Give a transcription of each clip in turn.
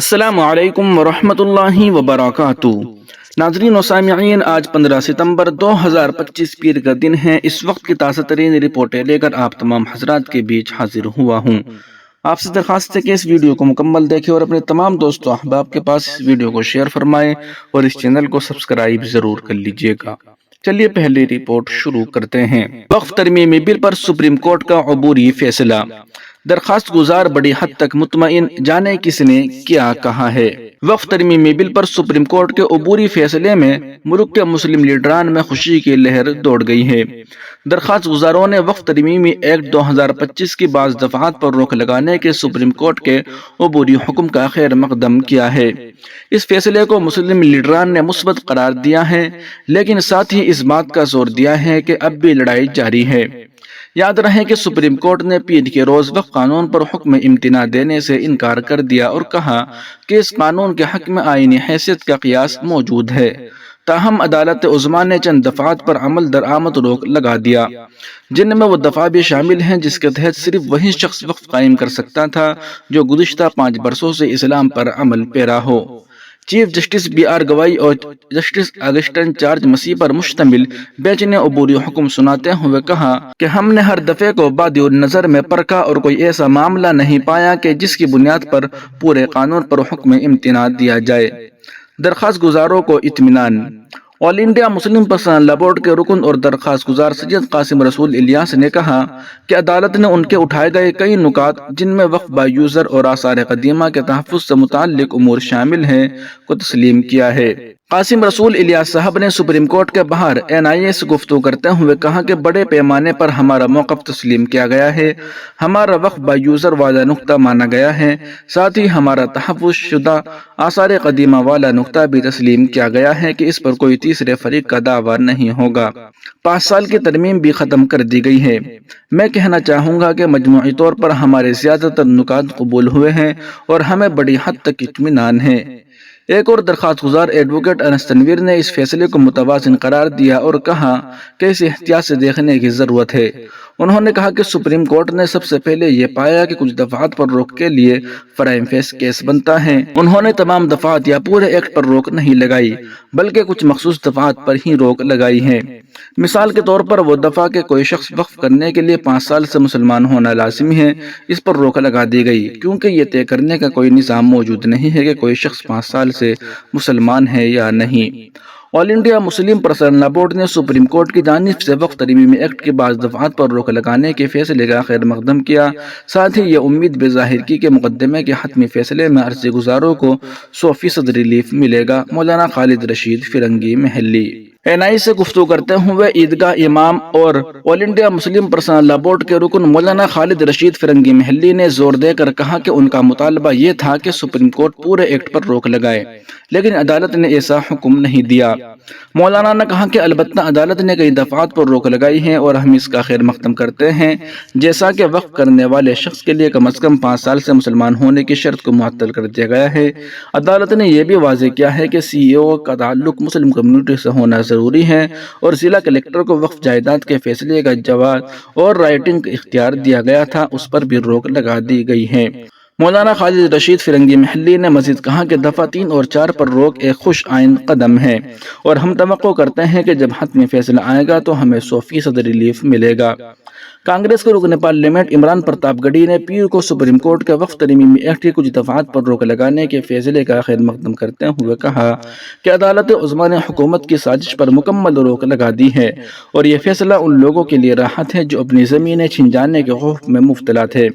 السلام علیکم ورحمۃ اللہ وبرکاتہ۔ ناظرین و سامعین، آج 15 ستمبر 2025 پیر کا دن ہے۔ اس وقت کی تازہ ترین رپورٹیں لے کر آپ تمام حضرات کے بیچ حاضر ہوا ہوں۔ آپ سے درخواست ہے کہ اس ویڈیو کو مکمل دیکھیں اور اپنے تمام دوست و احباب کے پاس اس ویڈیو کو شیئر فرمائیں اور اس چینل کو سبسکرائب ضرور کر لیجئے گا۔ چلیے پہلی رپورٹ شروع کرتے ہیں۔ وقف ترمیمی بل پر سپریم کورٹ کا عبوری فیصلہ۔ درخواست گزار بڑی حد تک مطمئن، جانے کس نے کیا کہا ہے۔ وقف ترمیمی بل پر سپریم کورٹ کے عبوری فیصلے میں ملک کے مسلم لیڈران میں خوشی کی لہر دوڑ گئی ہے۔ درخواست گزاروں نے وقف ترمیمی ایکٹ 2025 کی بعض دفعات پر روک لگانے کے سپریم کورٹ کے عبوری حکم کا خیر مقدم کیا ہے۔ اس فیصلے کو مسلم لیڈران نے مثبت قرار دیا ہے، لیکن ساتھ ہی اس بات کا زور دیا ہے کہ اب بھی لڑائی جاری ہے۔ یاد رہے کہ سپریم کورٹ نے پیر کے روز وقف قانون پر حکم امتناع دینے سے انکار کر دیا اور کہا کہ اس قانون کے حق میں آئینی حیثیت کا قیاس موجود ہے۔ تاہم عدالت عظمیٰ نے چند دفعات پر عمل درآمد روک لگا دیا، جن میں وہ دفعہ بھی شامل ہیں جس کے تحت صرف وہی شخص وقف قائم کر سکتا تھا جو گزشتہ 5 برسوں سے اسلام پر عمل پیرا ہو۔ چیف جسٹس بی آر گوائی اور جسٹس اگسٹن چارج مسیح پر مشتمل بینچ نے عبوری حکم سناتے ہوئے کہا کہ ہم نے ہر دفعے کو بعد نظر میں پرکھا اور کوئی ایسا معاملہ نہیں پایا کہ جس کی بنیاد پر پورے قانون پر حکم امتناع دیا جائے۔ درخواست گزاروں کو اطمینان۔ آل انڈیا مسلم پرسنل لا بورڈ کے رکن اور درخواست گزار سید قاسم رسول الیاس نے کہا کہ عدالت نے ان کے اٹھائے گئے کئی نکات، جن میں وقف با یوزر اور آثار قدیمہ کے تحفظ سے متعلق امور شامل ہیں، کو تسلیم کیا ہے۔ قاسم رسول الیاس صاحب نے سپریم کورٹ کے باہر NIA سے گفتگو کرتے ہوئے کہا کہ بڑے پیمانے پر ہمارا موقف تسلیم کیا گیا ہے، ہمارا وقف با یوزر والا نقطہ مانا گیا ہے، ساتھ ہی ہمارا تحفظ شدہ آثار قدیمہ والا نقطہ بھی تسلیم کیا گیا ہے کہ اس پر کوئی تیسرے فریق کا دعویٰ نہیں ہوگا۔ 5 سال کی ترمیم بھی ختم کر دی گئی ہے۔ میں کہنا چاہوں گا کہ مجموعی طور پر ہمارے زیادہ تر نکات قبول ہوئے ہیں اور ہمیں بڑی حد تک اطمینان ہے۔ ایک اور درخواست گزار ایڈوکیٹ انس تنویر نے اس فیصلے کو متوازن قرار دیا اور کہا کہ اسے احتیاط سے دیکھنے کی ضرورت ہے۔ انہوں نے کہا کہ سپریم کورٹ نے سب سے پہلے یہ پایا کہ کچھ دفعات پر روک کے لیے پرائم فیس کیس بنتا ہے۔ انہوں نے تمام دفعات یا پورے ایکٹ پر روک نہیں لگائی، بلکہ کچھ مخصوص دفعات پر ہی روک لگائی ہے۔ مثال کے طور پر وہ دفعہ کہ کوئی شخص وقف کرنے کے لیے 5 سال سے مسلمان ہونا لازمی ہے، اس پر روک لگا دی گئی، کیونکہ یہ طے کرنے کا کوئی نظام موجود نہیں ہے کہ کوئی شخص 5 سال سے مسلمان ہے یا نہیں۔ آل انڈیا مسلم پرسنل لا بورڈ نے سپریم کورٹ کی جانب سے وقف ترمیمی ایکٹ کے بعض دفعات پر روک لگانے کے فیصلے کا خیر مقدم کیا، ساتھ ہی یہ امید بھی ظاہر کی کہ مقدمے کے حتمی فیصلے میں عرضی گزاروں کو 100% ریلیف ملے گا۔ مولانا خالد رشید فرنگی محلی NIA سے گفتگو کرتے ہوئے عیدگاہ امام اور آل انڈیا مسلم پرسنل لا بورڈ کے رکن مولانا خالد رشید فرنگی محلی نے زور دے کر کہا کہ ان کا مطالبہ یہ تھا کہ سپریم کورٹ پورے ایکٹ پر روک لگائے، لیکن عدالت نے ایسا حکم نہیں دیا۔ مولانا نے کہا کہ البتہ عدالت نے کئی دفعات پر روک لگائی ہے اور ہم اس کا خیر مقدم کرتے ہیں، جیسا کہ وقف کرنے والے شخص کے لیے کم از کم 5 سال سے مسلمان ہونے کی شرط کو معطل کر دیا گیا ہے۔ عدالت نے یہ بھی واضح کیا ہے کہ CEO کا تعلق مسلم کمیونٹی سے ہونا ضروری ہے اور ضلع کلکٹر کو وقف جائیداد کے فیصلے کا جواز اور رائٹنگ کا اختیار دیا گیا تھا، اس پر بھی روک لگا دی گئی ہے۔ مولانا خالد رشید فرنگی محلی نے مزید کہا کہ دفعہ 3 اور 4 پر روک ایک خوش آئند قدم ہے اور ہم توقع کرتے ہیں کہ جب حتمی فیصلہ آئے گا تو ہمیں 100% ریلیف ملے گا۔ کانگریس کے رکن پارلیمنٹ عمران پرتاپ گڑھی نے پیر کو سپریم کورٹ کے وقف ترمیمی ایکٹ کی کچھ دفعات پر روک لگانے کے فیصلے کا خیر مقدم کرتے ہوئے کہا کہ عدالت عظمیٰ نے حکومت کی سازش پر مکمل روک لگا دی ہے اور یہ فیصلہ ان لوگوں کے لیے راحت ہے جو اپنی زمینیں چھن جانے کے خوف میں مبتلا تھے۔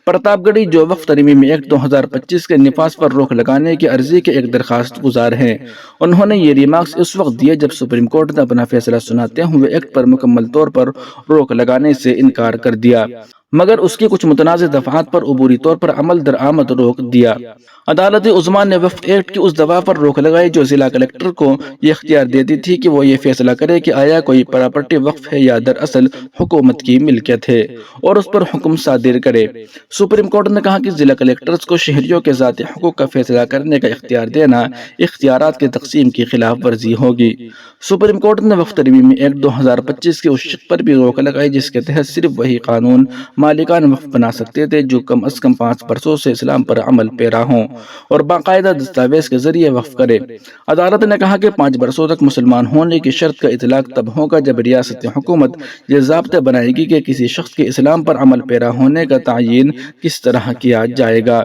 پرتاپ گڑھی جو وقف ترمیمی ایکٹ 2025 کے نفاذ پر روک لگانے کی عرضی کے ایک درخواست گزار ہیں، انہوں نے یہ ریمارکس اس وقت دیے جب سپریم کورٹ نے اپنا فیصلہ سناتے ہوئے ایکٹ پر مکمل طور پر روک لگانے سے انکار کر دیا، مگر اس کی کچھ متنازع دفعات پر عبوری طور پر عمل درآمد روک دیا۔ عدالت عظمیٰ نے وقف ایکٹ کی اس دفعہ پر روک لگائی جو ضلع کلکٹر کو یہ اختیار دیتی تھی کہ وہ یہ فیصلہ کرے کہ آیا کوئی پراپرٹی وقف ہے یا دراصل حکومت کی ملکیت ہے اور اس پر حکم صادر کرے۔ سپریم کورٹ نے کہا کہ ضلع کلکٹرز کو شہریوں کے ذاتی حقوق کا فیصلہ کرنے کا اختیار دینا اختیارات کی تقسیم کی خلاف ورزی ہوگی۔ سپریم کورٹ نے وقف ترمیمی ایکٹ 2025 کے اس شق پر بھی روک لگائی جس کے تحت صرف وہی قانون مالکان وقف بنا سکتے تھے جو کم از کم 5 برسوں سے اسلام پر عمل پیرا ہوں اور باقاعدہ دستاویز کے ذریعے وقف کرے۔ عدالت نے کہا کہ 5 برسوں تک مسلمان ہونے کی شرط کا اطلاق تب ہوگا جب ریاست حکومت یہ ضابطے بنائے گی کہ کسی شخص کے اسلام پر عمل پیرا ہونے کا تعین کس طرح کیا جائے گا۔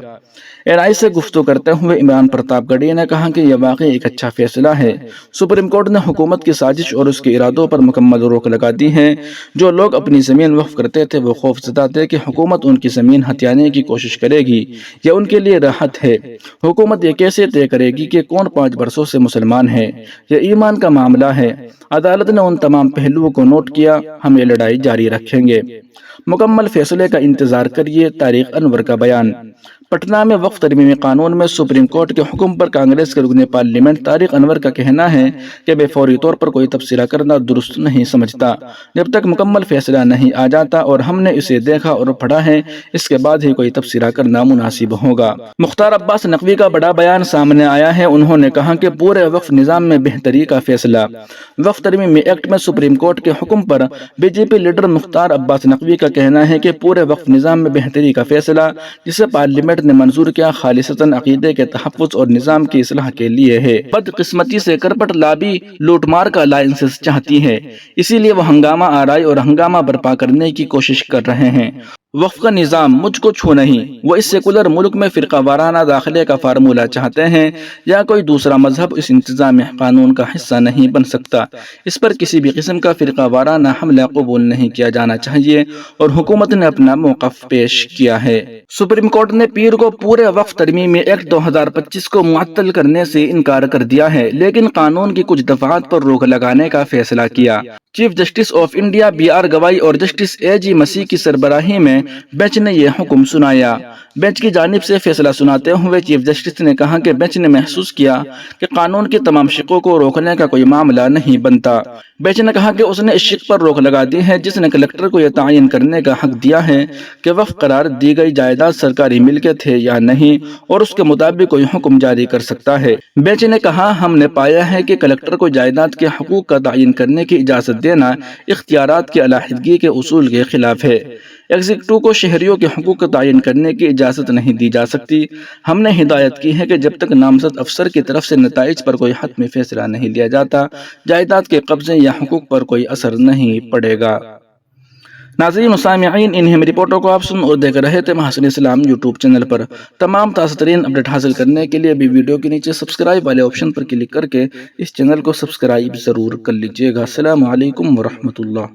NI سے گفتگو کرتے ہوئے عمران پرتاپ گڑھی نے کہا کہ یہ واقعی ایک اچھا فیصلہ ہے۔ سپریم کورٹ نے حکومت کی سازش اور اس کے ارادوں پر مکمل روک لگا دی ہے۔ جو لوگ اپنی زمین وقف کرتے تھے وہ خوف زدہ تھے کہ حکومت ان کی زمین ہتھیانے کی کوشش کرے گی۔ یہ ان کے لیے راحت ہے۔ حکومت یہ کیسے طے کرے گی کہ کون 5 برسوں سے مسلمان ہے؟ یہ ایمان کا معاملہ ہے۔ عدالت نے ان تمام پہلوؤں کو نوٹ کیا۔ ہم یہ لڑائی جاری رکھیں گے۔ مکمل فیصلے کا انتظار کریے۔ طارق انور کا بیان۔ پٹنہ میں وقف ترمیمی قانون میں سپریم کورٹ کے حکم پر کانگریس کے رکن پارلیمنٹ طارق انور کا کہنا ہے کہ میں فوری طور پر کوئی تبصرہ کرنا درست نہیں سمجھتا۔ جب تک مکمل فیصلہ نہیں آ جاتا اور ہم نے اسے دیکھا اور پڑھا ہے، اس کے بعد ہی کوئی تبصرہ کرنا مناسب ہوگا۔ مختار عباس نقوی کا بڑا بیان سامنے آیا ہے۔ انہوں نے کہا کہ پورے وقف نظام میں بہتری کا فیصلہ۔ وقف ترمیمی ایکٹ میں سپریم کورٹ کے حکم پر BJP لیڈر مختار عباس نقوی کا کہنا ہے کہ پورے وقف نظام میں بہتری کا فیصلہ جسے پارلیمنٹ نے منظور کیا خالصتاً عقیدے کے تحفظ اور نظام کی اصلاح کے لیے ہے۔ بدقسمتی سے کرپٹ لابی لوٹ مار کا لائسنس چاہتی ہے، اسی لیے وہ ہنگامہ آرائی اور ہنگامہ برپا کرنے کی کوشش کر رہے ہیں۔ وقف کا نظام مجھ کو چھو نہیں۔ وہ اس سیکولر ملک میں فرقہ وارانہ داخلے کا فارمولہ چاہتے ہیں یا کوئی دوسرا مذہب اس انتظام قانون کا حصہ نہیں بن سکتا۔ اس پر کسی بھی قسم کا فرقہ وارانہ حملہ قبول نہیں کیا جانا چاہیے اور حکومت نے اپنا موقف پیش کیا ہے۔ سپریم کورٹ نے پیر کو پورے وقف ترمیمی ایکٹ 2025 کو معطل کرنے سے انکار کر دیا ہے، لیکن قانون کی کچھ دفعات پر روک لگانے کا فیصلہ کیا۔ Chief justice of India BR گوائی اور جسٹس AG مسیح کی سربراہی میں بینچ نے یہ حکم سنایا۔ بینچ کی جانب سے فیصلہ سناتے ہوئے چیف جسٹس نے کہا کہ بینچ نے محسوس کیا کہ قانون کی تمام شقوں کو روکنے کا کوئی معاملہ نہیں بنتا۔ بینچ نے کہا کہ اس نے اس شق پر روک لگا دی ہے جس نے کلکٹر کو یہ تعین کرنے کا حق دیا ہے کہ وقف قرار دی گئی جائیداد سرکاری ملکیت ہے یا نہیں اور اس کے مطابق کوئی حکم جاری کر سکتا ہے۔ بینچ نے کہا ہم نے پایا ہے کہ کلکٹر کو جائیداد کے حقوق کا تعین کرنے کی اجازت دینا اختیارات کی علیحدگی کے اصول کے خلاف ہے۔ ایگزیکٹو کو شہریوں کے حقوق کا تعین کرنے کی اجازت نہیں دی جا سکتی۔ ہم نے ہدایت کی ہے کہ جب تک نامزد افسر کی طرف سے نتائج پر کوئی حتمی فیصلہ نہیں لیا جاتا، جائیداد کے قبضے یا حقوق پر کوئی اثر نہیں پڑے گا۔ ناظرین و سامعین، ان اہم رپورٹوں کو آپ سن اور دیکھ رہے تھے محسن اسلام یوٹیوب چینل پر۔ تمام تازہ ترین اپڈیٹ حاصل کرنے کے لیے بھی ویڈیو کے نیچے سبسکرائب والے آپشن پر کلک کر کے اس چینل کو سبسکرائب ضرور کر لیجیے گا۔ السلام علیکم ورحمۃ اللہ۔